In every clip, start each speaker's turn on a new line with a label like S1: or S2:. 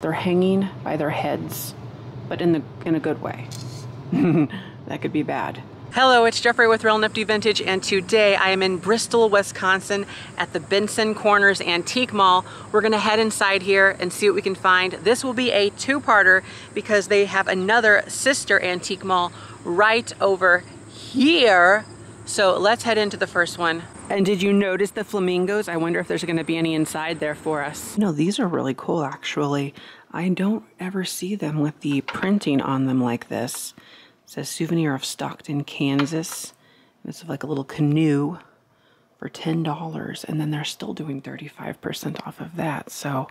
S1: They're hanging by their heads, but in a good way. That could be bad. Hello, it's Jeffrey with Real Nifty Vintage, and today I am in Bristol, Wisconsin at the Benson Corners Antique Mall. We're gonna head inside here and see what we can find. This will be a two-parter because they have another sister antique mall right over here. So let's head into the first one. And did you notice the flamingos? I wonder if there's gonna be any inside there for us. No, these are really cool actually. I don't ever see them with the printing on them like this. It says souvenir of Stockton, Kansas. It's like a little canoe for $10, and then they're still doing 35% off of that. So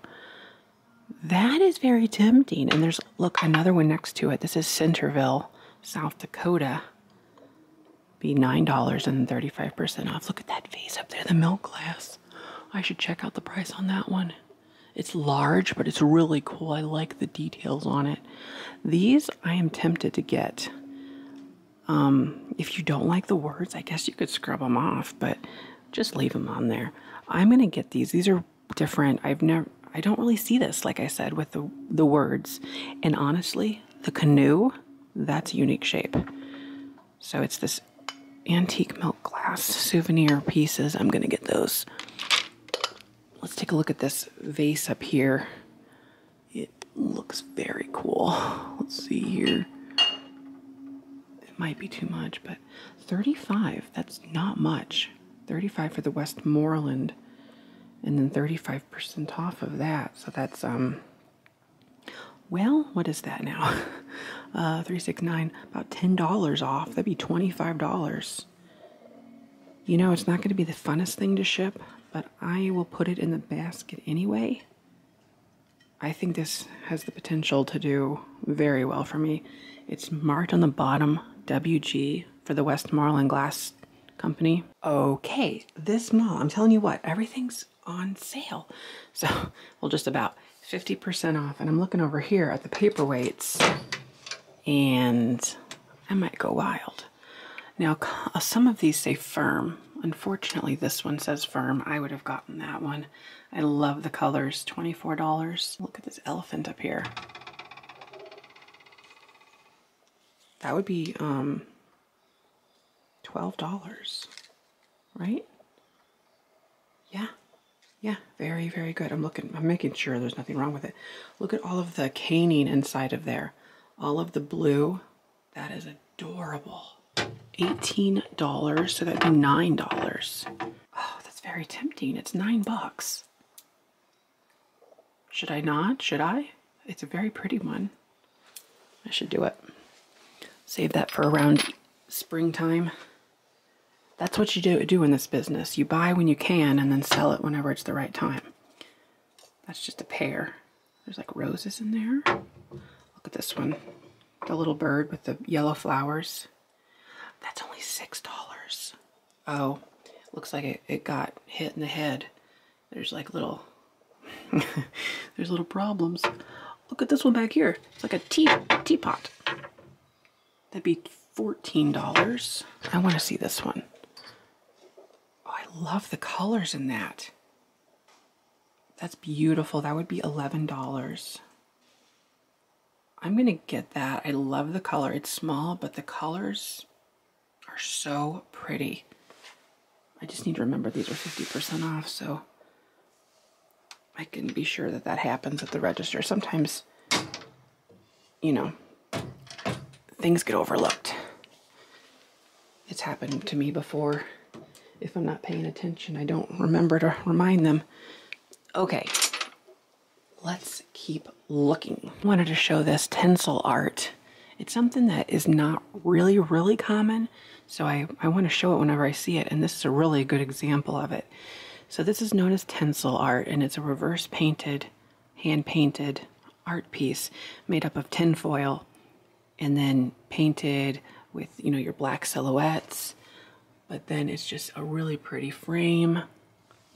S1: that is very tempting. And there's, look, another one next to it. This is Centerville, South Dakota. Be $9 and 35% off. Look at that vase up there, the milk glass. I should check out the price on that one. It's large, but it's really cool. I like the details on it. These I am tempted to get. If you don't like the words, I guess you could scrub them off, but just leave them on there. I'm gonna get these. These are different. I don't really see this, like I said, with the words. And honestly, the canoe, that's a unique shape. So it's this antique milk glass souvenir pieces. I'm gonna get those. Let's take a look at this vase up here. It looks very cool. Let's see here. It might be too much, but 35, that's not much. 35 for the Westmoreland, and then 35% off of that. So that's, well, what is that now? 369, about $10 off. That'd be $25. You know, it's not going to be the funnest thing to ship, but I will put it in the basket anyway. I think this has the potential to do very well for me. It's marked on the bottom, WG, for the Westmoreland Glass Company. Okay, this mall, I'm telling you what, everything's on sale. So, well, just about 50% off. And I'm looking over here at the paperweights, and I might go wild. Now, some of these say firm. Unfortunately, this one says firm. I would have gotten that one. I love the colors. $24. Look at this elephant up here. That would be $12, right? Yeah. Yeah, very, very good. I'm making sure there's nothing wrong with it. Look at all of the caning inside of there. All of the blue. That is adorable. $18, so that'd be $9. Oh, that's very tempting. It's $9. Should I not? Should I? It's a very pretty one. I should do it. Save that for around springtime. That's what you do in this business. You buy when you can and then sell it whenever it's the right time. That's just a pair. There's like roses in there. Look at this one. The little bird with the yellow flowers. That's only $6. Oh, looks like it got hit in the head. There's like little, there's little problems. Look at this one back here. It's like a teapot. That'd be $14. I want to see this one. Oh, I love the colors in that. That's beautiful. That would be $11. I'm going to get that. I love the color. It's small, but the colors are so pretty. I just need to remember these are 50% off, so I can be sure that that happens at the register. Sometimes, you know, things get overlooked. It's happened to me before. If I'm not paying attention, I don't remember to remind them. Okay, let's keep looking. I wanted to show this Tinsel Art. It's something that is not really common, so I want to show it whenever I see it, and this is a really good example of it. So this is known as Tinsel Art, and it's a reverse painted, hand-painted art piece made up of tin foil and then painted with, you know, your black silhouettes. But then it's just a really pretty frame,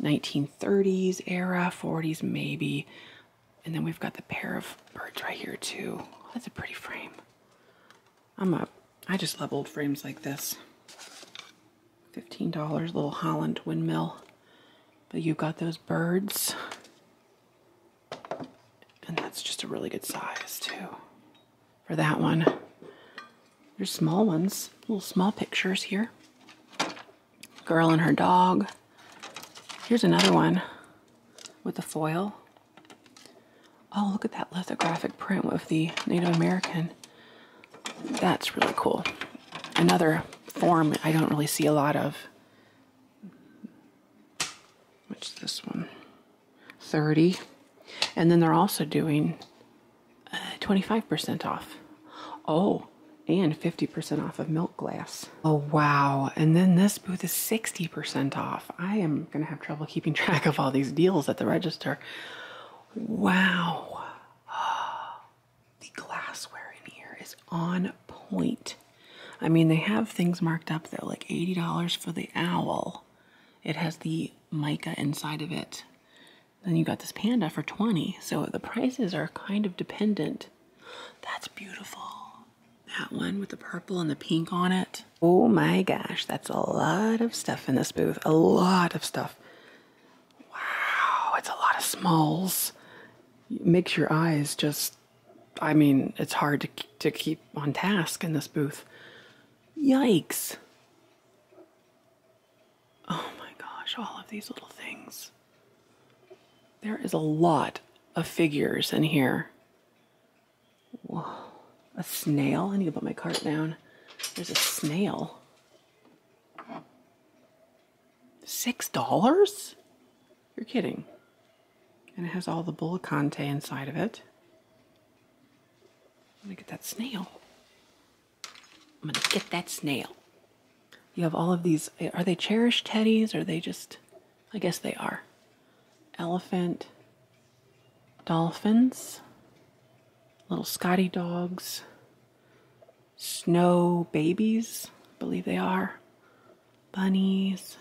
S1: 1930s era, 40s maybe. And then we've got the pair of birds right here too. That's a pretty frame. I just love old frames like this. $15, little Holland windmill. But you've got those birds. And that's just a really good size too for that one. There's small ones, little small pictures here. Girl and her dog. Here's another one with the foil. Oh, look at that lithographic print with the Native American. That's really cool. Another form I don't really see a lot of. What's this one? 30. And then they're also doing 25% off. Oh, and 50% off of milk glass. Oh, wow. And then this booth is 60% off. I am going to have trouble keeping track of all these deals at the register. Wow. The glassware in here is on point. I mean, they have things marked up there, like $80 for the owl. It has the mica inside of it. Then you got this panda for $20. So the prices are kind of dependent. That's beautiful. That one with the purple and the pink on it. Oh my gosh, that's a lot of stuff in this booth. A lot of stuff. Wow, it's a lot of smalls. It makes your eyes just, I mean, it's hard to keep on task in this booth. Yikes. Oh my gosh, all of these little things. There is a lot of figures in here. Whoa. A snail. I need to put my cart down. There's a snail. $6? You're kidding. And it has all the Bullacante inside of it. I'm gonna get that snail. I'm gonna get that snail. You have all of these. Are they cherished teddies? Or are they just, I guess they are. Elephant, dolphins, little Scotty dogs, snow babies, I believe they are, bunnies,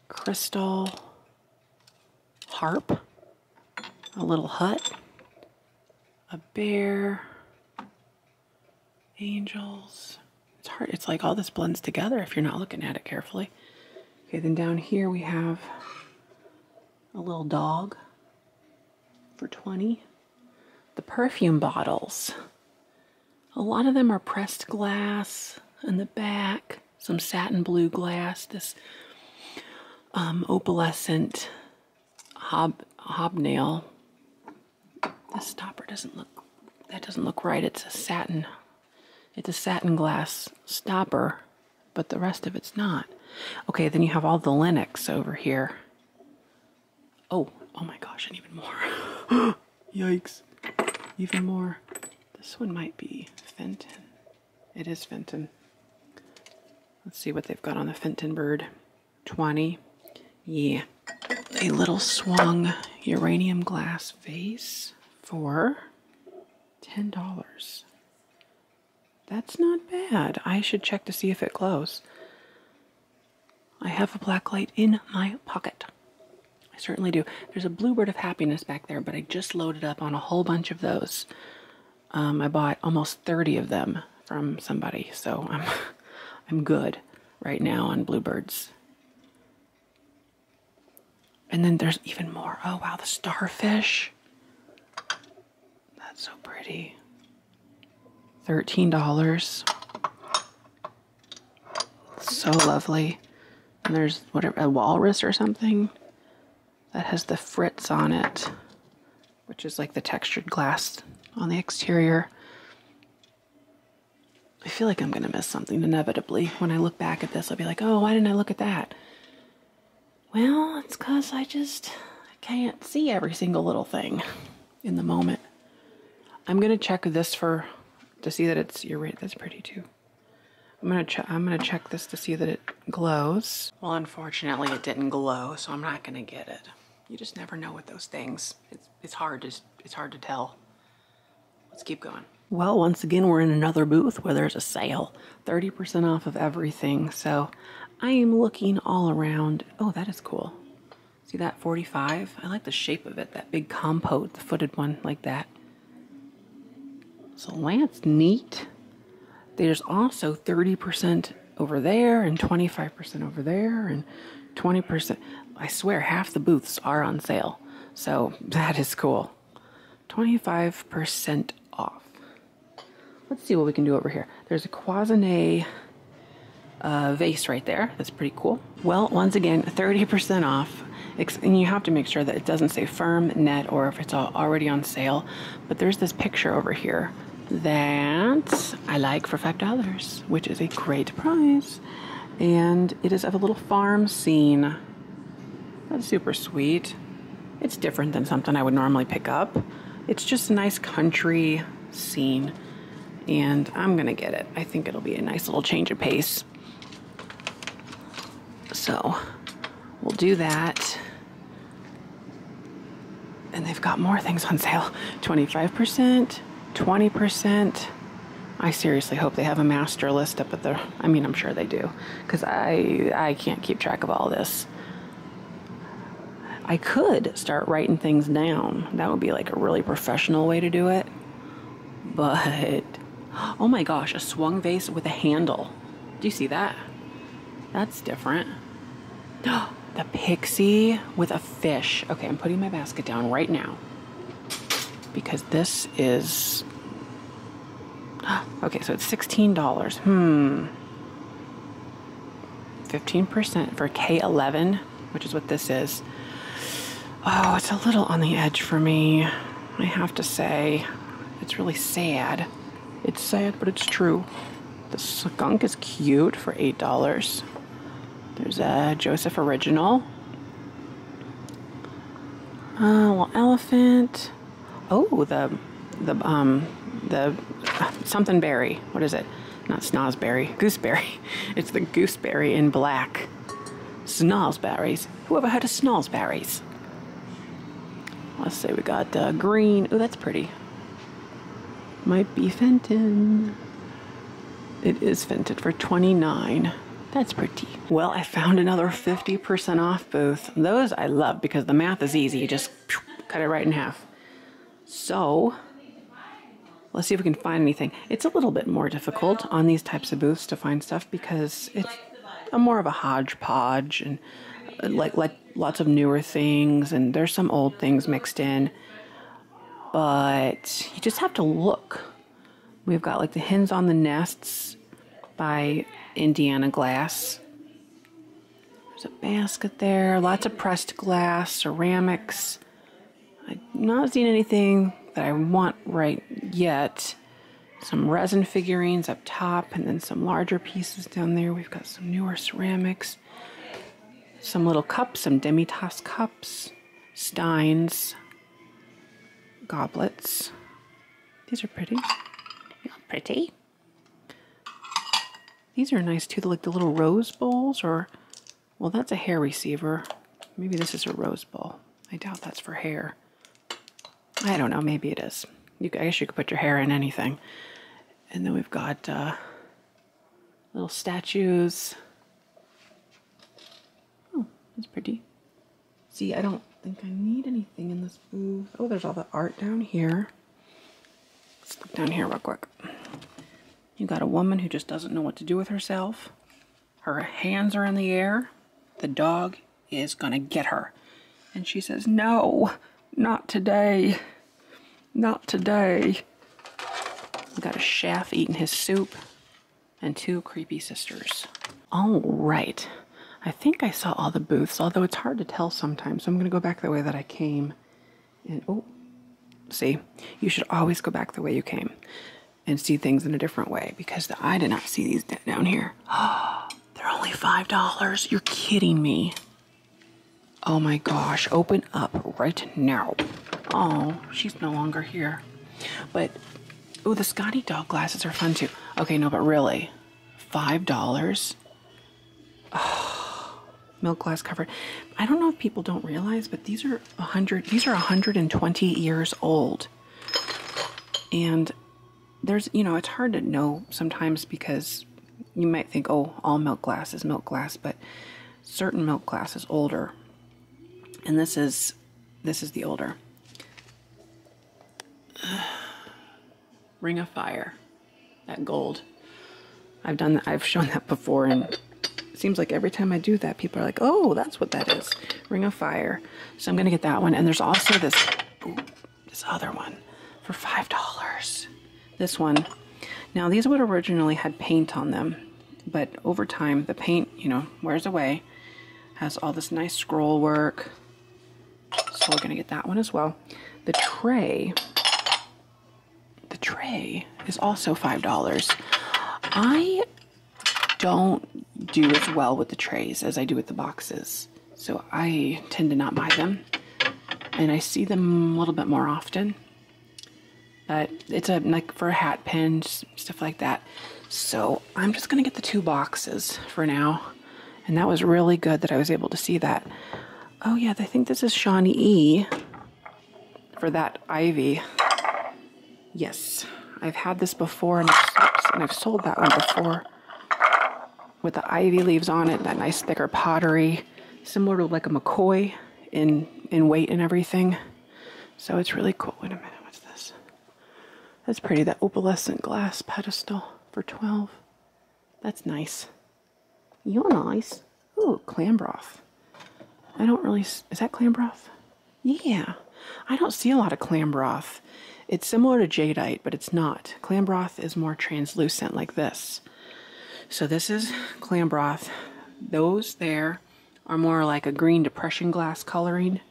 S1: crystal, harp, a little hut, a bear, angels. It's hard. It's like all this blends together if you're not looking at it carefully. Okay, then down here we have a little dog for $20. The perfume bottles. A lot of them are pressed glass in the back. Some satin blue glass. This opalescent hobnail. This stopper doesn't look, that doesn't look right. It's a satin glass stopper, but the rest of it's not. Okay, then you have all the Linux over here. Oh my gosh, and even more. Yikes. Even more. This one might be Fenton. It is Fenton. Let's see what they've got on the Fenton bird. 20. Yeah. A little swung uranium glass vase for $10. That's not bad. I should check to see if it glows. I have a black light in my pocket. I certainly do. There's a bluebird of happiness back there, but I just loaded up on a whole bunch of those. I bought almost 30 of them from somebody, so I'm good right now on bluebirds. And then there's even more. Oh wow, the starfish. That's so pretty. $13. So lovely. And there's whatever, a walrus or something that has the fritz on it, which is like the textured glass on the exterior. I feel like I'm going to miss something inevitably. When I look back at this, I'll be like, oh, why didn't I look at that? Well, it's because I can't see every single little thing in the moment. I'm going to check this to see that it's, you're right, that's pretty too. I'm gonna check this to see that it glows. Well, unfortunately, it didn't glow, so I'm not gonna get it. You just never know with those things. It's hard to tell. Let's keep going. Well, once again, we're in another booth where there's a sale, 30% off of everything. So I am looking all around. Oh, that is cool. See that 45? I like the shape of it. That big compote, the footed one, like that. So that's neat. There's also 30% over there and 25% over there and 20%. I swear half the booths are on sale. So that is cool. 25% off. Let's see what we can do over here. There's a cloisonne vase right there. That's pretty cool. Well, once again, 30% off. And you have to make sure that it doesn't say firm, net, or if it's already on sale. But there's this picture over here that I like for $5, which is a great price. And it is of a little farm scene. That's super sweet. It's different than something I would normally pick up. It's just a nice country scene. And I'm gonna get it. I think it'll be a nice little change of pace. So we'll do that. And they've got more things on sale. 25%, 20%. I seriously hope they have a master list up at the, I mean, I'm sure they do, because I can't keep track of all this. I could start writing things down. That would be like a really professional way to do it. But, oh my gosh, a swung vase with a handle. Do you see that? That's different. The pixie with a fish. Okay, I'm putting my basket down right now because this is, okay, so it's $16. 15% for K11, which is what this is. Oh, it's a little on the edge for me, I have to say. It's really sad. It's sad, but it's true. The skunk is cute for $8. There's a Joseph Original. Well, elephant. Oh, the something berry. What is it? Not snozberry. Gooseberry. It's the gooseberry in black. Snozberries. Whoever heard of snozberries? Let's say we got green. Oh, that's pretty. Might be Fenton. It is Fenton for $29. That's pretty. Well, I found another 50% off booth. Those I love because the math is easy. You just cut it right in half. So, let's see if we can find anything. It's a little bit more difficult on these types of booths to find stuff because it's more of a hodgepodge and like lots of newer things, and there's some old things mixed in. But you just have to look. We've got like the Hens on the Nests by Indiana Glass. There's a basket there. Lots of pressed glass, ceramics. I've not seen anything that I want right yet. Some resin figurines up top, and then some larger pieces down there. We've got some newer ceramics. Some little cups, some demi-tasse cups. Steins. Goblets. These are pretty. Yeah, pretty. These are nice too, like the little rose bowls, or, well, that's a hair receiver. Maybe this is a rose bowl. I doubt that's for hair. I don't know, maybe it is. I guess you could put your hair in anything. And then we've got little statues. Oh, that's pretty. See, I don't think I need anything in this booth. Oh, there's all the art down here. Let's look down here real quick. You got a woman who just doesn't know what to do with herself. Her hands are in the air. The dog is gonna get her. And she says, no, not today. Not today. We got a chef eating his soup and two creepy sisters. All right. I think I saw all the booths, although it's hard to tell sometimes. So I'm gonna go back the way that I came. And oh, see, you should always go back the way you came and see things in a different way, because I did not see these down here. Oh, they're only $5. You're kidding me. Oh my gosh, open up right now. Oh, she's no longer here. But, oh, the Scotty dog glasses are fun too. Okay, no, but really, $5? Oh, milk glass covered. I don't know if people don't realize, but these are 120 years old. And there's, you know, it's hard to know sometimes because you might think, oh, all milk glass is milk glass, but certain milk glass is older. And this is the older. Ring of Fire, that gold. I've done that, I've shown that before, and it seems like every time I do that, people are like, oh, that's what that is. Ring of Fire. So I'm gonna get that one. And there's also this, ooh, this other one for $5. This one. Now, these would originally had paint on them, but over time, the paint, you know, wears away. Has all this nice scroll work. So we're gonna get that one as well. The tray is also $5. I don't do as well with the trays as I do with the boxes, so I tend to not buy them, and I see them a little bit more often. But it's like for a hat pin, stuff like that. So I'm just gonna get the 2 boxes for now, and that was really good that I was able to see that. Oh yeah, I think this is Shawnee E for that ivy. Yes, I've had this before, and I've sold that one before with the ivy leaves on it, that nice thicker pottery, similar to like a McCoy in weight and everything. So it's really cool. Wait a minute, what's this? That's pretty, that opalescent glass pedestal for $12. That's nice. You're nice. Ooh, clam broth. I don't really, is that clam broth? Yeah, I don't see a lot of clam broth. It's similar to jadeite, but it's not. Clam broth is more translucent like this. So this is clam broth. Those there are more like a green depression glass coloring.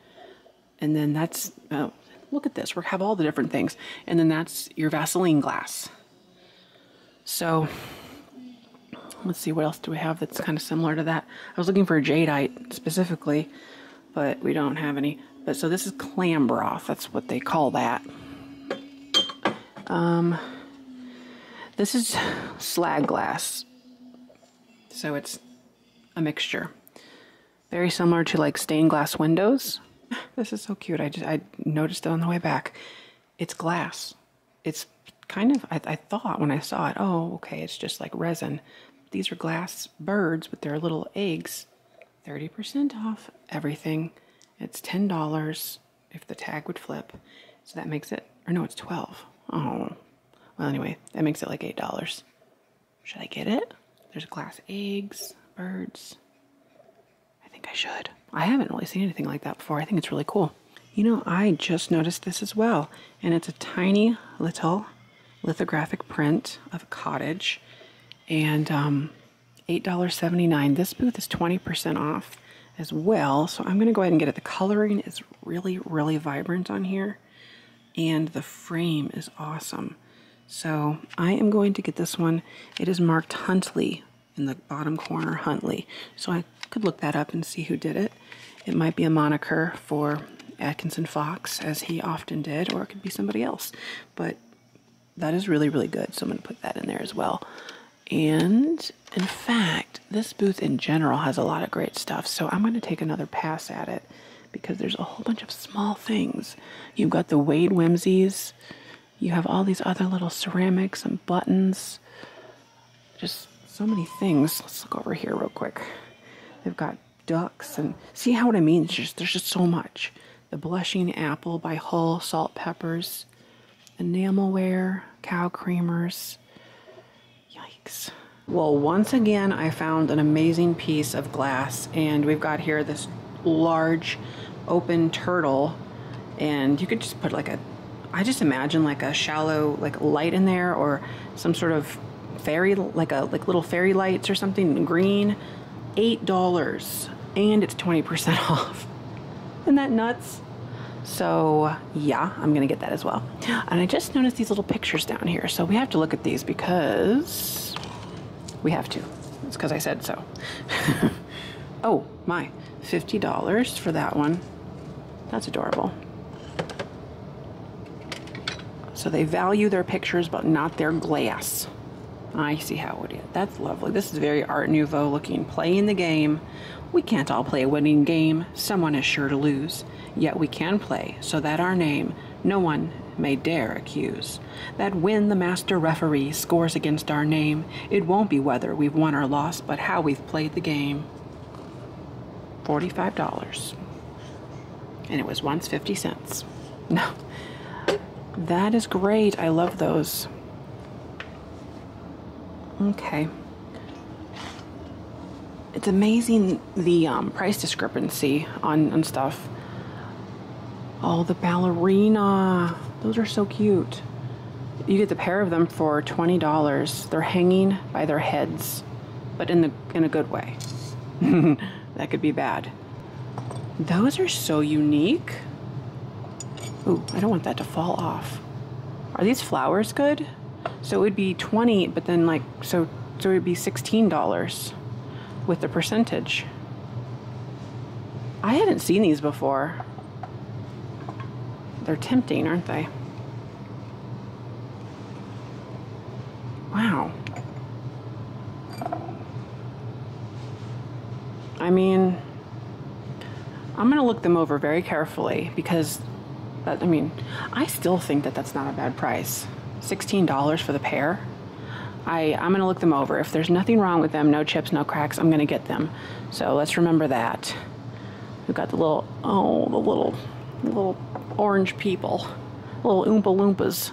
S1: And then that's, oh, look at this. We have all the different things. And then that's your Vaseline glass. So let's see, what else do we have that's kind of similar to that? I was looking for a jadeite specifically, but we don't have any. But so this is clam broth. That's what they call that. This is slag glass. So it's a mixture. Very similar to like stained glass windows. This is so cute. I noticed it on the way back. It's glass. It's kind of, I thought when I saw it, oh, okay, it's just like resin. These are glass birds with their little eggs. 30% off everything. It's $10 if the tag would flip. So that makes it, or no, it's 12. Oh, well, anyway, that makes it like $8. Should I get it? There's glass eggs, birds. I think I should. I haven't really seen anything like that before. I think it's really cool. You know, I just noticed this as well. And it's a tiny little lithographic print of a cottage. And $8.79. This booth is 20% off as well. So I'm going to go ahead and get it. The coloring is really, really vibrant on here. And the frame is awesome. So I am going to get this one. It is marked Huntley in the bottom corner, Huntley. So I could look that up and see who did it. It might be a moniker for Atkinson Fox, as he often did, or it could be somebody else. But that is really, really good. So I'm going to put that in there as well. And in fact, this booth in general has a lot of great stuff. So I'm going to take another pass at it because there's a whole bunch of small things. You've got the Wade Whimsies. You have all these other little ceramics and buttons. Just so many things. Let's look over here real quick. They've got ducks and see how what I mean? There's just so much. The Blushing Apple by Hull, salt peppers, enamelware, cow creamers. Yikes. Well, once again, I found an amazing piece of glass, and we've got here this large open turtle, and you could just put like a, I just imagine like a shallow like light in there, or some sort of fairy, like little fairy lights or something green. $8, and it's 20% off. Isn't that nuts? So yeah, I'm gonna get that as well. And I just noticed these little pictures down here, so we have to look at these because we have to. It's because I said so. Oh my, $50 for that one. That's adorable. So they value their pictures, but not their glass. I see how it is. That's lovely. This is very Art Nouveau looking. Playing the game. We can't all play a winning game. Someone is sure to lose. Yet we can play, so that our name no one may dare accuse. That when the master referee scores against our name, it won't be whether we've won or lost, but how we've played the game. $45. And it was once 50 cents. No. That is great. I love those. Okay. It's amazing the price discrepancy on stuff. Oh, the ballerina. Those are so cute. You get the pair of them for $20. They're hanging by their heads, but in a good way. That could be bad. Those are so unique. Ooh, I don't want that to fall off. Are these flowers good? So it would be 20, but then like, so it would be $16 with the percentage. I hadn't seen these before. They're tempting, aren't they? Wow. I mean, I'm gonna look them over very carefully because that, I mean, I still think that that's not a bad price. $16 for the pair. I'm gonna look them over. If there's nothing wrong with them, no chips, no cracks, I'm gonna get them. So let's remember that. We've got the little, oh, the little orange people, little Oompa Loompas.